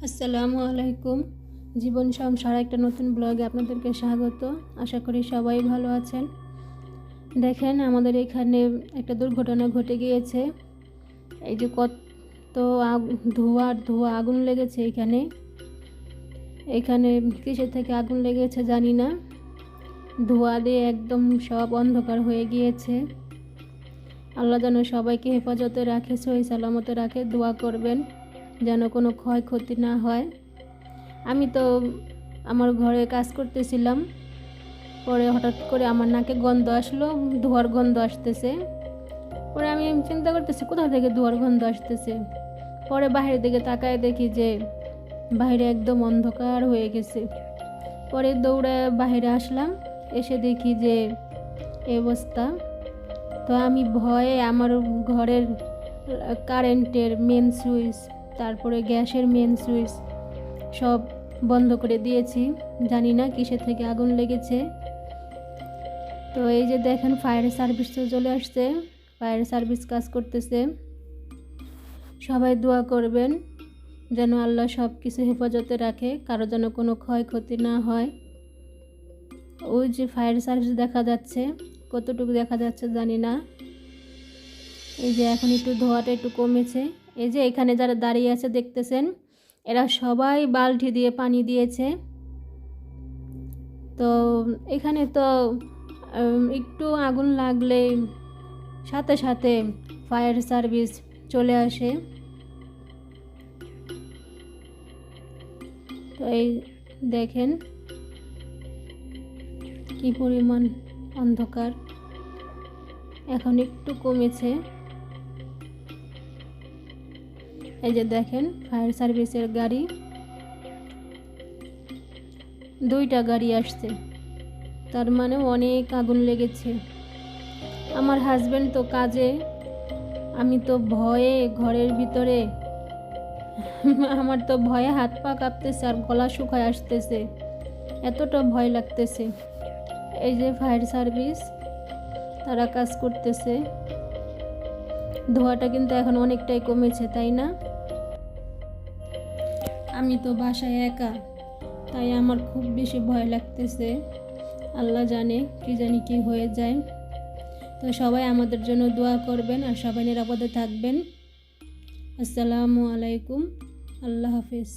আসসালামু আলাইকুম। জীবন সংসার একটা নতুন ব্লগে আপনাদেরকে স্বাগত। আশা করি সবাই ভালো আছেন। দেখেন, আমাদের এখানে একটা দুর্ঘটনা ঘটে গিয়েছে। এই যে কত ধোঁয়া আগুন লেগেছে এখানে কিসের থেকে আগুন লেগেছে জানি না। ধোঁয়া দিয়ে একদম সব অন্ধকার হয়ে গিয়েছে। আল্লাহ যেন সবাইকে হেফাজতে রাখে, সহি সালামতে রাখে। দোয়া করবেন যেন কোনো ক্ষয়ক্ষতি না হয়। আমি তো আমার ঘরে কাজ করতেছিলাম, পরে হঠাৎ করে আমার নাকে গন্ধ আসলো, ধোঁয়ার গন্ধ আসতেছে। পরে আমি চিন্তা করতেছি কোথা থেকে ধোঁয়ার গন্ধ আসতেছে। পরে বাইরের দিকে তাকায় দেখি যে বাইরে একদম অন্ধকার হয়ে গেছে। পরে দৌড়ে বাইরে আসলাম, এসে দেখি যে এই অবস্থা। তো আমি ভয়ে আমার ঘরের কারেন্টের মেন সুইচ, তারপরে গ্যাসের মেন সুইচ সব বন্ধ করে দিয়েছি। জানি না কিসের থেকে আগুন লেগেছে। তো এই যে দেখেন, ফায়ার সার্ভিস তো চলে আসছে, ফায়ার সার্ভিস কাজ করতেছে। সবাই দোয়া করবেন যেন আল্লাহ সব কিছু হেফাজতে রাখে, কারো যেন কোনো ক্ষয়ক্ষতি না হয়। ওই যে ফায়ার সার্ভিস দেখা যাচ্ছে, কতটুকু দেখা যাচ্ছে জানি না। এই যে এখন একটু ধোঁয়াটা একটু কমেছে। এই যে এখানে যারা দাঁড়িয়ে আছে দেখতেছেন, এরা সবাই বালতি দিয়ে পানি দিয়েছে। তো এখানে তো একটু আগুন লাগলে সাথে সাথে ফায়ার সার্ভিস চলে আসে। তো এই দেখেন কি পরিমাণ অন্ধকার, এখন একটু কমেছে। এই যে দেখেন ফায়ার সার্ভিসের গাড়ি, দুইটা গাড়ি আসছে, তার মানে অনেক আগুন লেগেছে। আমার হাজব্যান্ড তো কাজে, আমি তো ভয়ে ঘরের ভিতরে, আমার তো ভয়ে হাত পা কাঁপতেছে আর গলা শুকায় আসতেছে, এতটা ভয় লাগতেছে। এই যে ফায়ার সার্ভিস তারা কাজ করতেছে। ধোঁয়াটা কিন্তু এখন অনেকটাই কমেছে, তাই না? আমি তো বাসায় একা, তাই আমার খুব বেশি ভয় লাগতেছে। আল্লাহ জানে কি জানি কি হয়ে যায়। তো সবাই আমাদের জন্য দোয়া করবেন আর সবাই নিরাপদে থাকবেন। আসসালামু আলাইকুম, আল্লাহ হাফিজ।